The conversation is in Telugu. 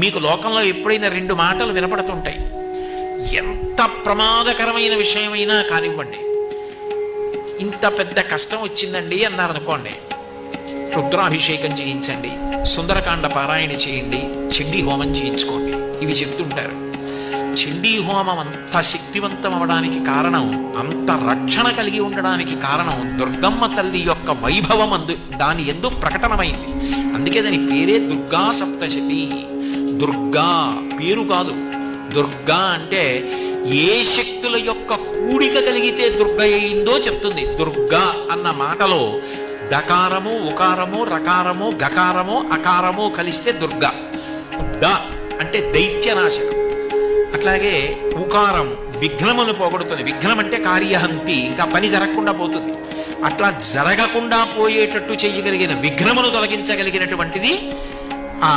మీకు లోకంలో ఎప్పుడైనా రెండు మాటలు వినపడుతుంటాయి. ఎంత ప్రమాదకరమైన విషయమైనా కానివ్వండి, ఇంత పెద్ద కష్టం వచ్చిందండి అన్నారనుకోండి, రుద్రాభిషేకం చేయించండి, సుందరకాండ పారాయణ చేయండి, చండీ హోమం చేయించుకోండి, ఇవి చెప్తుంటారు. చండీ హోమం అంత శక్తివంతం అవడానికి కారణం, అంత రక్షణ కలిగి ఉండడానికి కారణం దుర్గమ్మ తల్లి యొక్క వైభవం దాని ఎందు ప్రకటనమైంది. అందుకే దాని పేరే దుర్గా సప్తశతి. దుర్గా పేరు కాదు, దుర్గా అంటే ఏ శక్తుల యొక్క కూడిక కలిగితే దుర్గ అయిందో చెప్తుంది. దుర్గా అన్న మాటలో దకారము, ఉకారము, రకారము, గకారము, అకారము కలిస్తే దుర్గా. ద అంటే దైత్యనాశనం. అట్లాగే ఉకారం విఘ్నమును పోగొడుతుంది. విఘ్నం అంటే కార్యహంతి, ఇంకా పని జరగకుండా పోతుంది. అట్లా జరగకుండా పోయేటట్టు చేయగలిగిన, విఘ్నమును తొలగించగలిగినటువంటిది ఆ